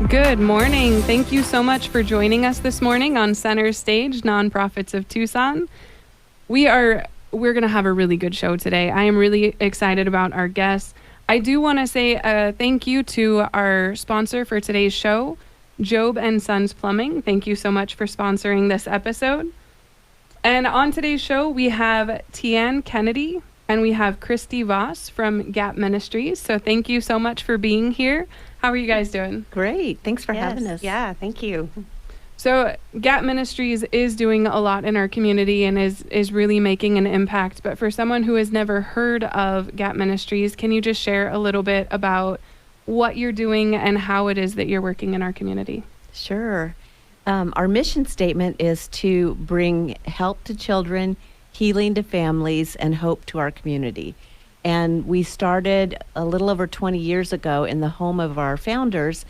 Good morning. Thank you so much for joining us this morning on Center Stage, Nonprofits of Tucson. We're going to have a really good show today. I am really excited about our guests. I do want to say thank you to our sponsor for today's show, Job and Sons Plumbing. Thank you so much for sponsoring this episode. And on today's show, we have Tian Kennedy and we have Christy Voss from Gap Ministries. So thank you so much for being here. How are you guys doing? Great. Thanks for having us. Yeah, thank you. So Gap Ministries is doing a lot in our community and is really making an impact. But for someone who has never heard of Gap Ministries, can you just share a little bit about what you're doing and how it is that you're working in our community? Sure. Our mission statement is to bring help to children, healing to families, and hope to our community. And we started a little over 20 years ago in the home of our founders.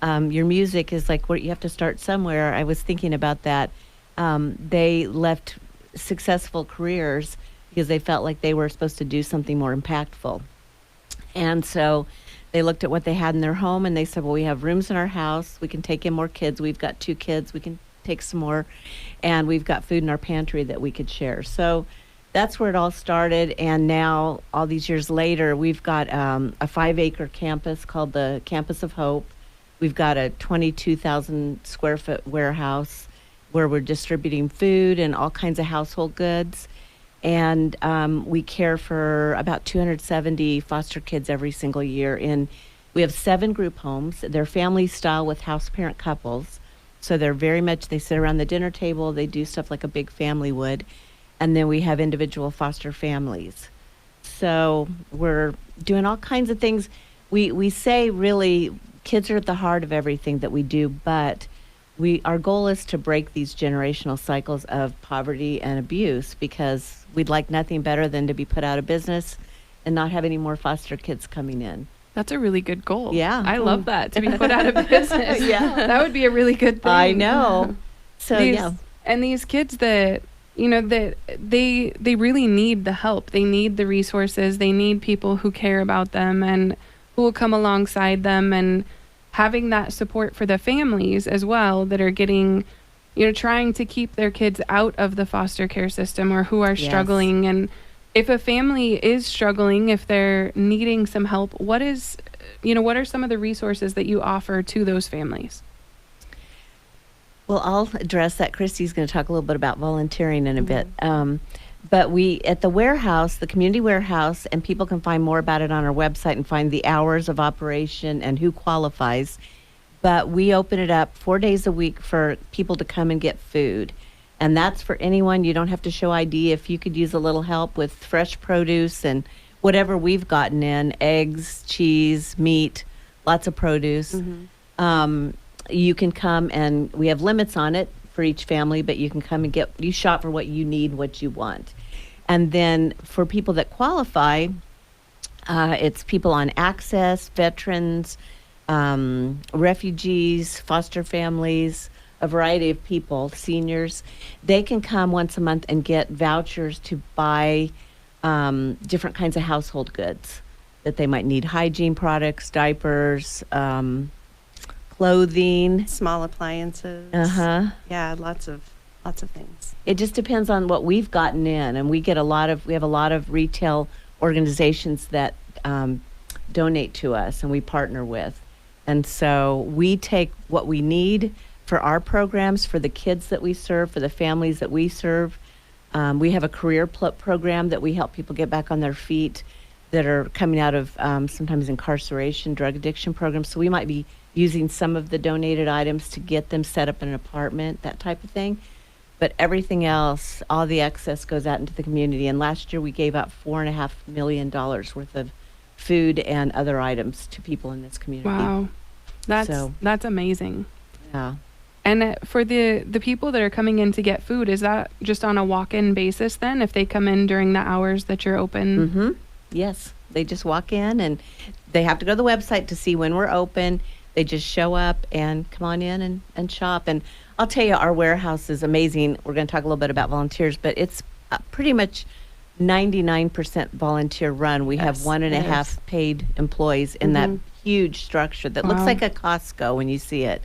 Your music is like where you have to start somewhere. I was thinking about that. They left successful careers because they felt like they were supposed to do something more impactful. And so they looked at what they had in their home and they said, well, we have rooms in our house. We can take in more kids. We've got 2 kids. We can take some more. And we've got food in our pantry that we could share. So that's where it all started. And now, all these years later, we've got a 5-acre campus called the Campus of Hope. We've got a 22,000 square foot warehouse where we're distributing food and all kinds of household goods. And we care for about 270 foster kids every single year. We have 7 group homes. They're family style with house parent couples. So they're very much, they sit around the dinner table. They do stuff like a big family would. And then we have individual foster families. So we're doing all kinds of things. We say really kids are at the heart of everything that we do, but our goal is to break these generational cycles of poverty and abuse because we'd like nothing better than to be put out of business and not have any more foster kids coming in. That's a really good goal. Yeah. I love that, to be put out of business. Yeah. That would be a really good thing. I know. So, yeah. And these kids that, that they really need the help. They need the resources. They need people who care about them and who will come alongside them, and having that support for the families as well that are getting, trying to keep their kids out of the foster care system or who are struggling. And if a family is struggling, if they're needing some help, what are some of the resources that you offer to those families? Well, I'll address that. Christy's going to talk a little bit about volunteering in a bit. But we, at the warehouse, the community warehouse, and people can find more about it on our website and find the hours of operation and who qualifies. But we open it up 4 days a week for people to come and get food. And that's for anyone. You don't have to show ID. If you could use a little help with fresh produce and whatever we've gotten in, eggs, cheese, meat, lots of produce. You can come, and we have limits on it for each family, but you can come and you shop for what you need, what you want. And then for people that qualify, it's people on access, veterans, refugees, foster families, a variety of people, seniors. They can come once a month and get vouchers to buy different kinds of household goods that they might need: hygiene products, diapers, clothing, Small appliances. Yeah, lots of things. It just depends on what we've gotten in, and we have a lot of retail organizations that donate to us and we partner with. And so we take what we need for our programs, for the kids that we serve, for the families that we serve. We have a career program that we help people get back on their feet that are coming out of sometimes incarceration, drug addiction programs. So we might be using some of the donated items to get them set up in an apartment, that type of thing. But everything else, all the excess goes out into the community. And last year we gave out $4.5 million worth of food and other items to people in this community. Wow. That's amazing. Yeah. And for the people that are coming in to get food, is that just on a walk-in basis then, if they come in during the hours that you're open? Yes. They just walk in, and they have to go to the website to see when we're open. They just show up and come on in and shop. And I'll tell you, our warehouse is amazing. We're going to talk a little bit about volunteers, but it's pretty much 99% volunteer run. We have 1.5 paid employees in that huge structure that looks Wow. like a Costco when you see it.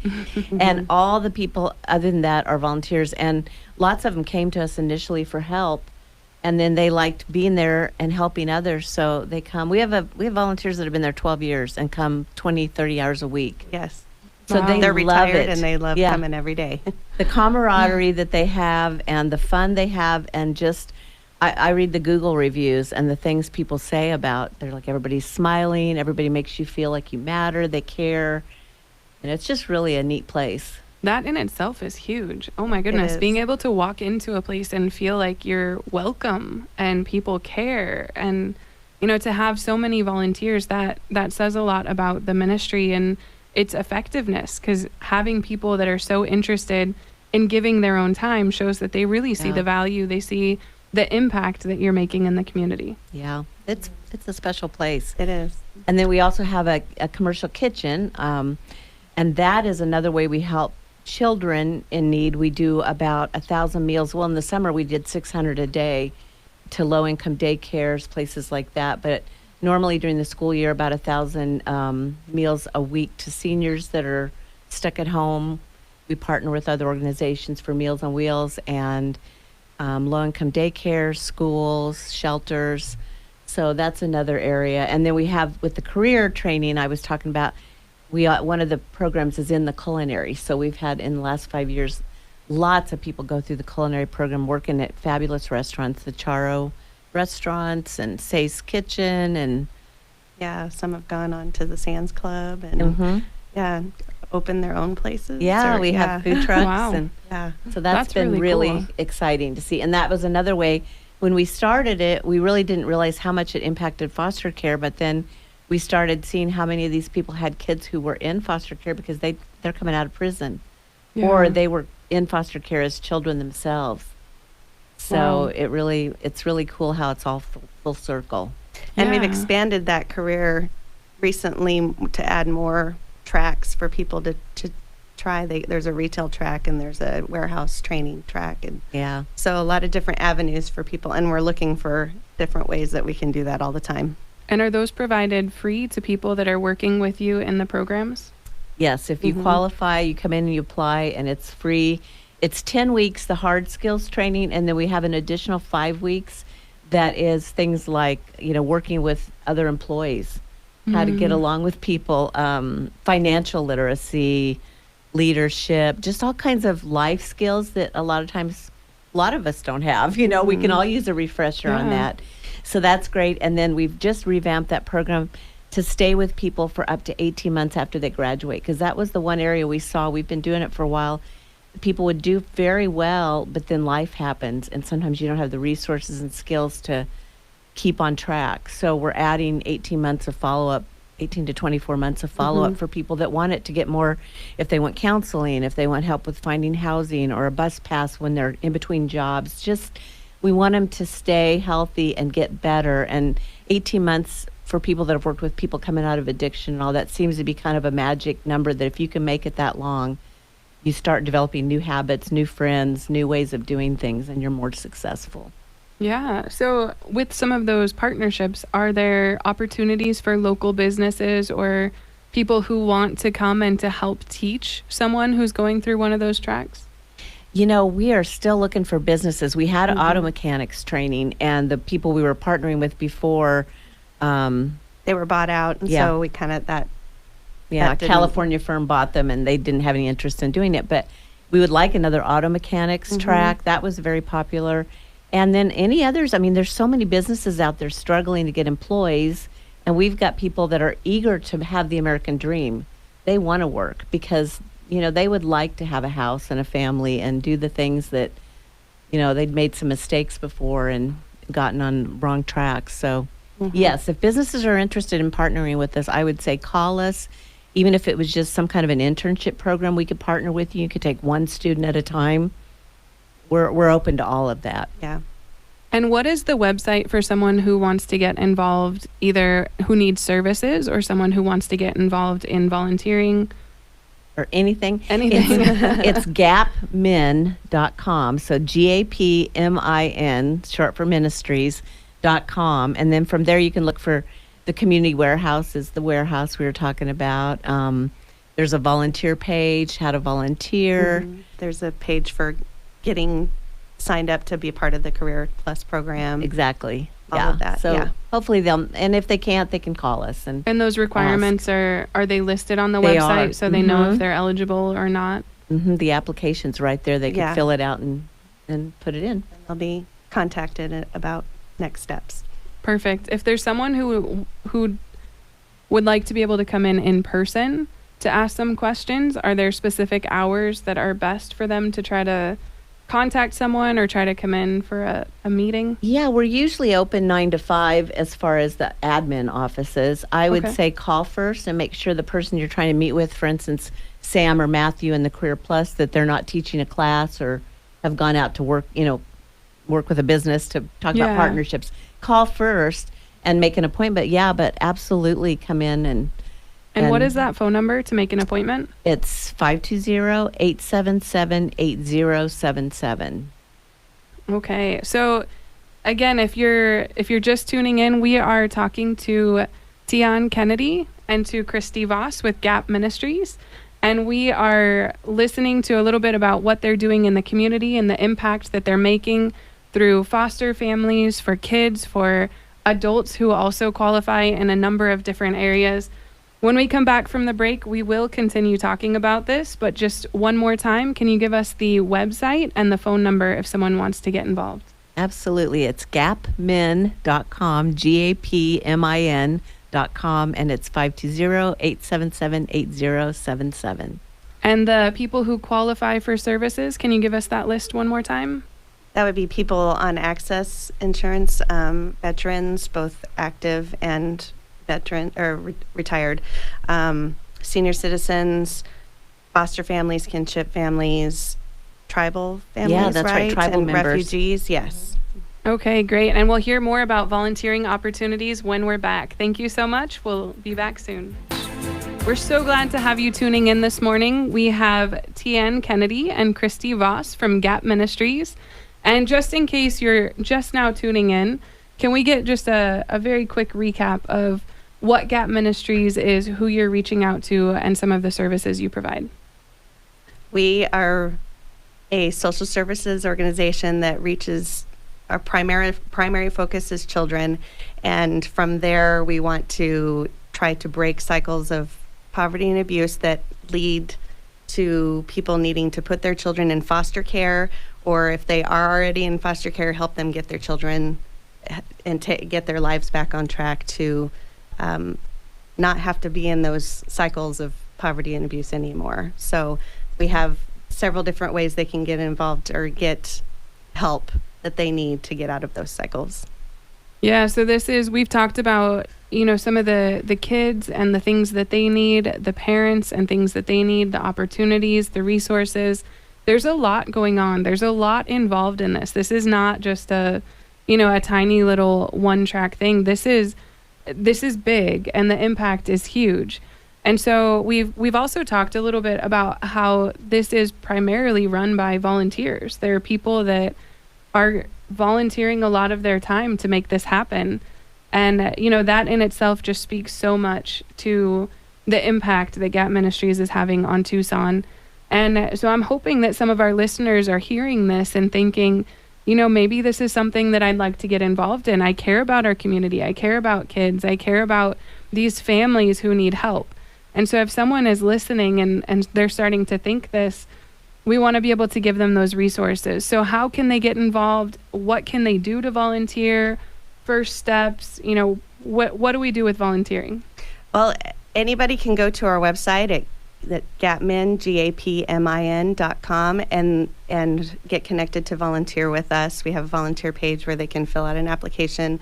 And all the people other than that are volunteers. And lots of them came to us initially for help. And then they liked being there and helping others. So they come. We have volunteers that have been there 12 years and come 20, 30 hours a week. Yes. So Wow. they They're love retired it. and they love Yeah. coming every day. The camaraderie that they have and the fun they have, and just I read the Google reviews and the things people say about, they're like, everybody's smiling, everybody makes you feel like you matter, they care, and it's just really a neat place. That in itself is huge. Oh my goodness. is. Being able to walk into a place and feel like you're welcome and people care, and to have so many volunteers, that says a lot about the ministry and its effectiveness, because having people that are so interested in giving their own time shows that they really see Yeah. the value, they see the impact that you're making in the community. Yeah, it's a special place. It is. And then we also have a commercial kitchen, and that is another way we help children in need. We do about 1,000 meals. Well, in the summer we did 600 a day to low-income daycares, places like that. But normally during the school year, about 1,000 meals a week to seniors that are stuck at home. We partner with other organizations for Meals on Wheels and low-income daycares, schools, shelters. So that's another area. And then we have, with the career training I was talking about, one of the programs is in the culinary. So we've had, in the last 5 years, lots of people go through the culinary program, working at fabulous restaurants, the Charo restaurants and Say's Kitchen, and Yeah. Some have gone on to the Sands Club and Mhm. yeah, open their own places. yeah, or- we have food trucks. Wow. And Yeah. so that's been really really cool. exciting to see. And that was another way, when we started it, we really didn't realize how much it impacted foster care, but then we started seeing how many of these people had kids who were in foster care because they're coming out of prison, or Yeah. they were in foster care as children themselves. So Wow. it's really cool how it's all full circle. And we've Yeah. expanded that career recently to add more tracks for people to try. There's a retail track and there's a warehouse training track. And Yeah. so a lot of different avenues for people. And we're looking for different ways that we can do that all the time. And are those provided free to people that are working with you in the programs? Yes, if you Mhm. qualify, you come in and you apply, and it's free. It's 10 weeks, the hard skills training, and then we have an additional 5 weeks that is things like, working with other employees, how to get along with people, financial literacy, leadership, just all kinds of life skills that a lot of us don't have. We can all use a refresher on Yeah. that. So that's great. And then we've just revamped that program to stay with people for up to 18 months after they graduate, because that was the one area we saw. We've been doing it for a while. People would do very well, but then life happens, and sometimes you don't have the resources and skills to keep on track. So we're adding 18 months of follow-up, 18 to 24 months of follow-up for people that want it to get more, if they want counseling, if they want help with finding housing or a bus pass when they're in between jobs. Just, we want them to stay healthy and get better. And 18 months for people that have worked with people coming out of addiction and all that seems to be kind of a magic number, that if you can make it that long, you start developing new habits, new friends, new ways of doing things, and you're more successful. Yeah. So with some of those partnerships, are there opportunities for local businesses or people who want to come and to help teach someone who's going through one of those tracks? We are still looking for businesses. We had auto mechanics training, and the people we were partnering with before, They were bought out. And Yeah. so we kind of, a That didn't- California firm bought them, and they didn't have any interest in doing it. But we would like another auto mechanics track. That was very popular. And then any others, there's so many businesses out there struggling to get employees, and we've got people that are eager to have the American dream. They want to work because, they would like to have a house and a family and do the things that, they'd made some mistakes before and gotten on wrong tracks. So, yes, if businesses are interested in partnering with us, I would say call us. Even if it was just some kind of an internship program, we could partner with you. You could take one student at a time. We're open to all of that. yeah. And what is the website for someone who wants to get involved, either who needs services or someone who wants to get involved in volunteering? Or anything. Anything. It's gapmin.com. So GAPMIN, short for ministries.com. And then from there you can look for the community warehouse is the warehouse we were talking about. There's a volunteer page, how to volunteer. There's a page for getting signed up to be part of the Career Plus program. Exactly. All Yeah. of that, So yeah. hopefully and if they can't, they can call us. And And those requirements are they listed on the They website are. so they know if Mhm. they're eligible or not? the application's right there. They can Yeah. fill it out and put it in. I'll be contacted about next steps. Perfect. If there's someone who would like to be able to come in person to ask some questions, are there specific hours that are best for them to try to contact someone or try to come in for a meeting? Yeah, we're usually open 9 to 5 as far as the admin offices. I would Okay. say call first and make sure the person you're trying to meet with, for instance, Sam or Matthew in the Career Plus, that they're not teaching a class or have gone out to work, work with a business to talk Yeah. about partnerships. Call first and make an appointment. Yeah, but absolutely come in And what is that phone number to make an appointment? It's 520-877-8077. Okay. So again, if you're just tuning in, we are talking to Tian Kennedy and to Christy Voss with Gap Ministries. And we are listening to a little bit about what they're doing in the community and the impact that they're making through foster families, for kids, for adults who also qualify in a number of different areas. When we come back from the break, we will continue talking about this, but just one more time, can you give us the website and the phone number if someone wants to get involved? Absolutely. It's gapmin.com, GAPMIN.com, and it's 520-877-8077. And the people who qualify for services, can you give us that list one more time? That would be people on access insurance, veterans, both active and retired, senior citizens, foster families, kinship families, tribal families, that's right, tribal and members. refugees, yes. Okay, great. And we'll hear more about volunteering opportunities when we're back. Thank you so much. We'll be back soon. We're so glad to have you tuning in this morning. We have Tian Kennedy and Christy Voss from Gap Ministries. And just in case you're just now tuning in, can we get just a very quick recap of what Gap Ministries is, who you're reaching out to, and some of the services you provide? We are a social services organization that reaches our primary focus is children, and from there we want to try to break cycles of poverty and abuse that lead to people needing to put their children in foster care, or if they are already in foster care, help them get their children and get their lives back on track to not have to be in those cycles of poverty and abuse anymore. So we have several different ways they can get involved or get help that they need to get out of those cycles. Yeah, so we've talked about, some of the kids and the things that they need, the parents and things that they need, the opportunities, the resources. There's a lot going on. There's a lot involved in this. This is not just a tiny little one-track thing. This is big, and the impact is huge. And so we've also talked a little bit about how this is primarily run by volunteers. There are people that are volunteering a lot of their time to make this happen. And, that in itself just speaks so much to the impact that Gap Ministries is having on Tucson. And so I'm hoping that some of our listeners are hearing this and thinking, maybe this is something that I'd like to get involved in. I care about our community. I care about kids. I care about these families who need help. And so if someone is listening and they're starting to think this, we want to be able to give them those resources. So how can they get involved? What can they do to volunteer? First steps, what do we do with volunteering? Well, anybody can go to our website at GAPMIN, GAPMIN.com, and get connected to volunteer with us. We have a volunteer page where they can fill out an application.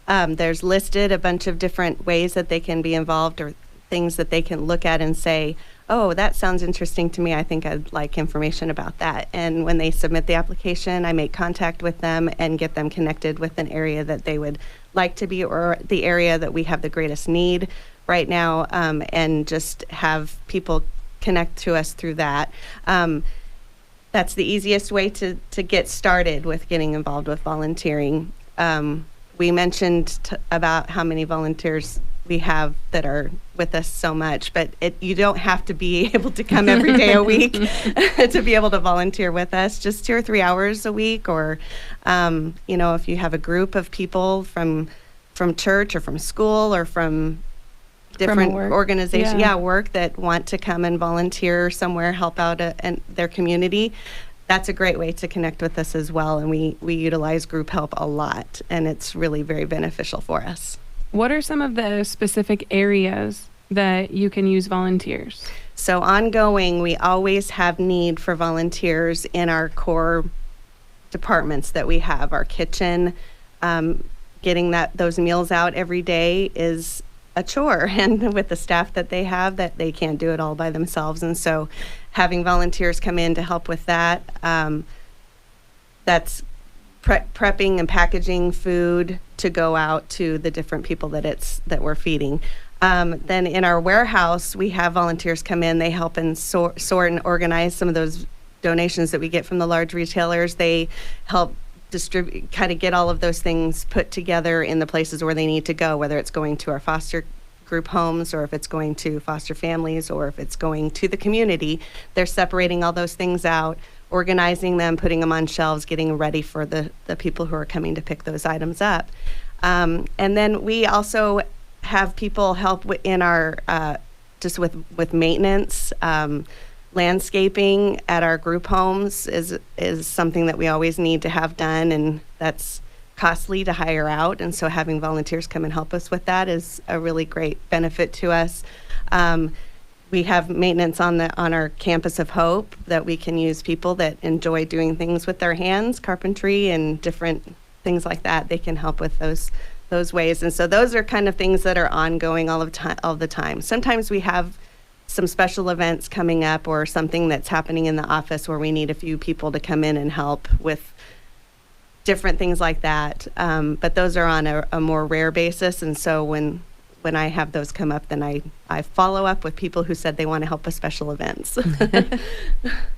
There's listed a bunch of different ways that they can be involved, or things that they can look at and say, oh, that sounds interesting to me. I think I'd like information about that. And when they submit the application, I make contact with them and get them connected with an area that they would like to be, or the area that we have the greatest need right now, and just have people connect to us through that. That's the easiest way to get started with getting involved with volunteering. we mentioned about how many volunteers we have that are with us so much, but you don't have to be able to come every day a week to be able to volunteer with us. Just 2 or 3 hours a week, or if you have a group of people from church or from school or from different organizations, work that want to come and volunteer somewhere, help out in their community. That's a great way to connect with us as well. And we utilize group help a lot, and it's really very beneficial for us. What are some of the specific areas that you can use volunteers? So ongoing, we always have need for volunteers in our core departments that we have. Our kitchen, getting those meals out every day is a chore, and with the staff that they have, that they can't do it all by themselves. And so having volunteers come in to help with that, that's prepping and packaging food to go out to the different people that we're feeding. Then in our warehouse, we have volunteers come in. They help and sort and organize some of those donations that we get from the large retailers. They help distribute, kind of get all of those things put together in the places where they need to go, whether it's going to our foster group homes, or if it's going to foster families, or if it's going to the community. They're separating all those things out, organizing them, putting them on shelves, getting ready for the people who are coming to pick those items up. And then we also have people help in our just with maintenance. Landscaping at our group homes is something that we always need to have done, and that's costly to hire out. And so having volunteers come and help us with that is a really great benefit to us. We have maintenance on our Campus of Hope that we can use people that enjoy doing things with their hands, carpentry and different things like that. They can help with those ways. And so those are kind of things that are ongoing all the time. Sometimes we have some special events coming up, or something that's happening in the office where we need a few people to come in and help with different things like that. But those are on a more rare basis. And so when I have those come up, then I follow up with people who said they want to help with special events.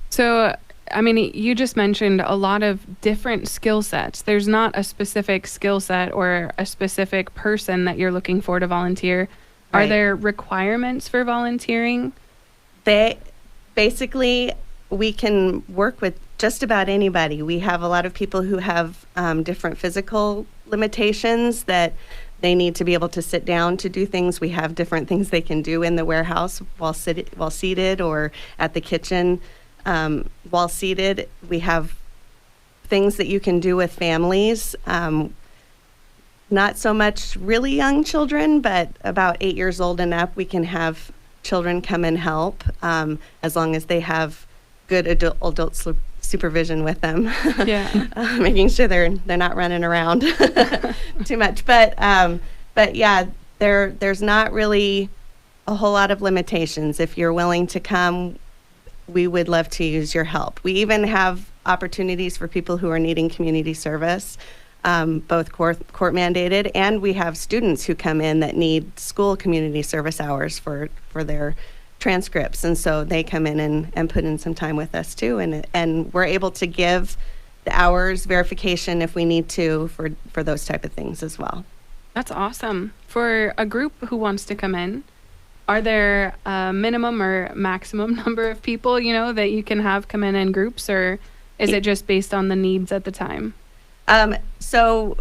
So, I mean, you just mentioned a lot of different skill sets. There's not a specific skill set or a specific person that you're looking for to volunteer. Are there requirements for volunteering? Basically, we can work with just about anybody. We have a lot of people who have different physical limitations that they need to be able to sit down to do things. We have different things they can do in the warehouse while seated, or at the kitchen while seated. We have things that you can do with families. Not so much really young children, but about 8 years old and up, we can have children come and help, as long as they have good adult supervision with them. Yeah. Making sure they're not running around too much. But yeah, there's not really a whole lot of limitations. If you're willing to come, we would love to use your help. We even have opportunities for people who are needing community service. Both court mandated, and we have students who come in that need school community service hours for their transcripts, and so they come in and put in some time with us too, and we're able to give the hours verification if we need to for those type of things as well. That's awesome. For a group who wants to come in, are there a minimum or maximum number of people that you can have come in groups, or is it just based on the needs at the time? So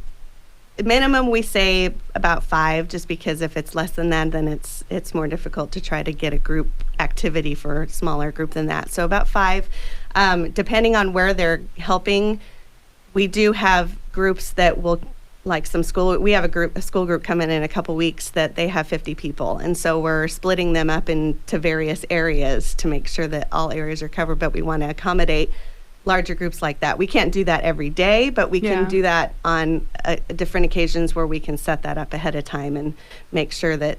minimum, we say about 5, just because if it's less than that, then it's more difficult to try to get a group activity for a smaller group than that. So about 5, depending on where they're helping. We do have groups that will, like we have a school group coming in a couple weeks that they have 50 people. And so we're splitting them up into various areas to make sure that all areas are covered, but we want to accommodate larger groups like that. We can't do that every day, but we can do that on different occasions where we can set that up ahead of time and make sure that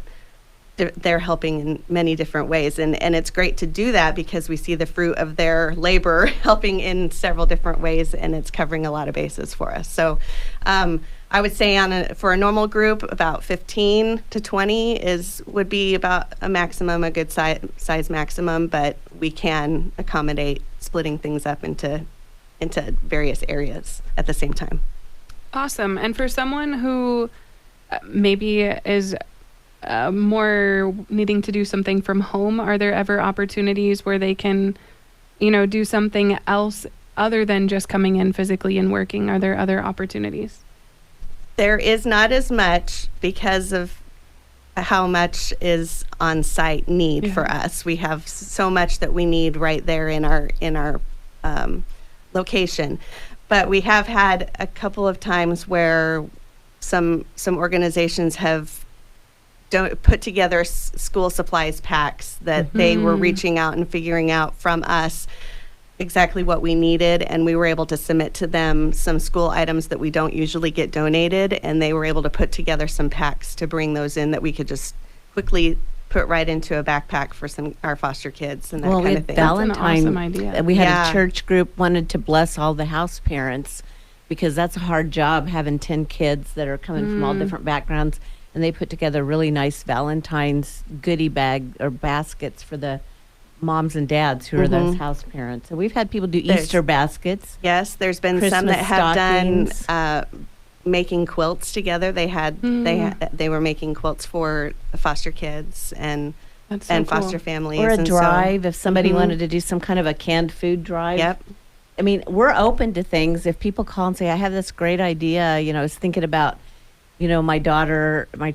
they're helping in many different ways. And it's great to do that because we see the fruit of their labor helping in several different ways, and it's covering a lot of bases for us. So I would say for a normal group, about 15 to 20 would be about a maximum, a good size maximum, but we can accommodate splitting things up into various areas at the same time. Awesome. And for someone who maybe is more needing to do something from home, are there ever opportunities where they can, do something else other than just coming in physically and working? Are there other opportunities? There is not as much because of how much is on-site need for us. We have so much that we need right there in our location. But we have had a couple of times where some organizations have put together school supplies packs that they were reaching out and figuring out from us exactly what we needed, and we were able to submit to them some school items that we don't usually get donated, and they were able to put together some packs to bring those in that we could just quickly put right into a backpack for our foster kids and that kind of thing. Valentine, that's an awesome idea. We had a church group wanted to bless all the house parents because that's a hard job having 10 kids that are coming from all different backgrounds, and they put together really nice Valentine's goodie bag or baskets for the moms and dads who are those house parents. And we've had people do Easter baskets. Yes, there's been Christmas some that have stockings. done making quilts together. They were making quilts for the foster kids and That's so cool. foster families. Or a and drive if somebody wanted to do some kind of a canned food drive. Yep. I mean, we're open to things. If people call and say, I have this great idea, I was thinking about, my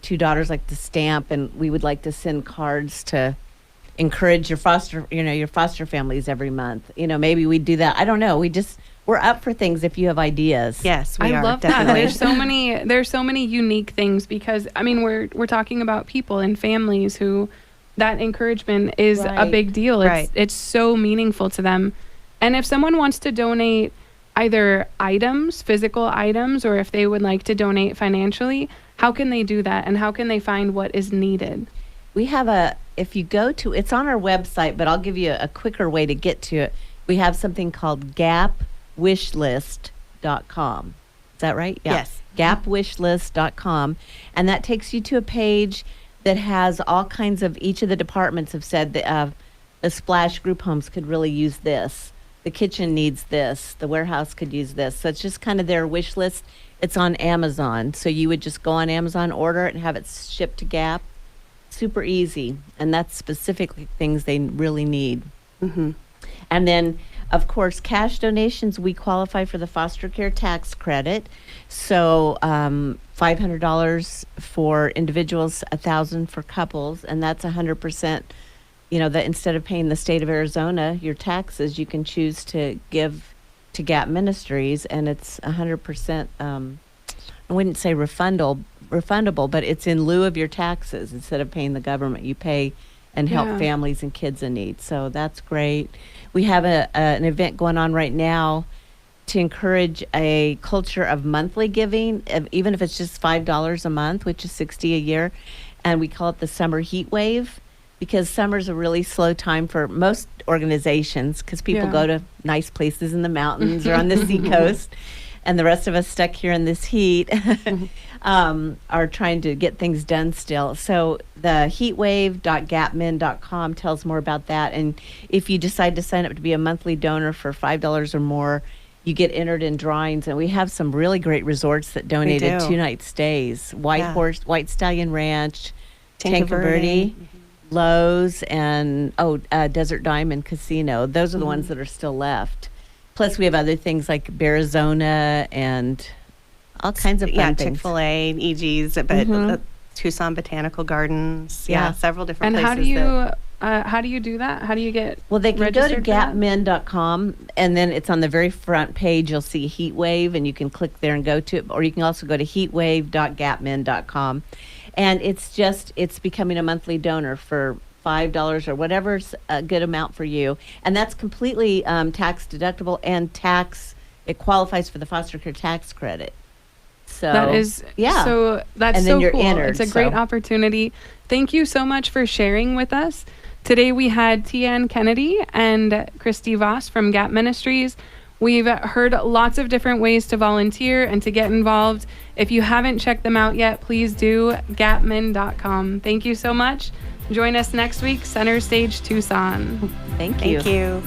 two daughters like to stamp, and we would like to send cards to encourage your foster families every month. Maybe we do that. I don't know. We're up for things if you have ideas. Yes, we I are. love definitely. that. There's so many unique things because we're talking about people and families who that encouragement is a Right. big deal. It's so meaningful to them. And if someone wants to donate either items, physical items, or if they would like to donate financially, how can they do that and how can they find what is needed? We have if you go to, it's on our website, but I'll give you a quicker way to get to it. We have something called gapwishlist.com. Is that right? Yeah. Yes. Gapwishlist.com. And that takes you to a page that has all kinds of, each of the departments have said that the Splash group homes could really use this. The kitchen needs this. The warehouse could use this. So it's just kind of their wish list. It's on Amazon. So you would just go on Amazon, order it, and have it shipped to Gap. Super easy. And that's specifically things they really need. Mm-hmm. And then, of course, cash donations, we qualify for the foster care tax credit. So $500 for individuals, $1,000 for couples, and that's 100%. That instead of paying the state of Arizona your taxes, you can choose to give to Gap Ministries, and it's 100%. I wouldn't say refundable, but it's in lieu of your taxes. Instead of paying the government, you pay and help families and kids in need. So that's great. We have an event going on right now to encourage a culture of monthly giving, even if it's just $5 a month, which is $60 a year. And we call it the Summer Heat Wave because summer's a really slow time for most organizations because people go to nice places in the mountains or on the seacoast. And the rest of us stuck here in this heat are trying to get things done still. So the heatwave.gapmin.com tells more about that. And if you decide to sign up to be a monthly donor for $5 or more, you get entered in drawings. And we have some really great resorts that donated 2-night stays. White Stallion Ranch, Tanque Verde, Lowe's, and Desert Diamond Casino. Those are the ones that are still left. Plus, we have other things like Bearizona and all kinds of fun things. Chick-fil-A, EG's, but Tucson Botanical Gardens. Several different and places. how do you do that? How do you get Well, they can go to registered for that? gapmin.com, and then it's on the very front page. You'll see Heat Wave, and you can click there and go to it. Or you can also go to heatwave.gapmin.com. And it's becoming a monthly donor for $5 or whatever's a good amount for you. And that's completely tax deductible and it qualifies for the foster care tax credit. So that is so that's and so then you're cool. entered, It's a great opportunity. Thank you so much for sharing with us. Today we had Tian Kennedy and Christy Voss from Gap Ministries. We've heard lots of different ways to volunteer and to get involved. If you haven't checked them out yet, please do. Gapmin.com. Thank you so much. Join us next week, Center Stage Tucson. Thank you. Thank you.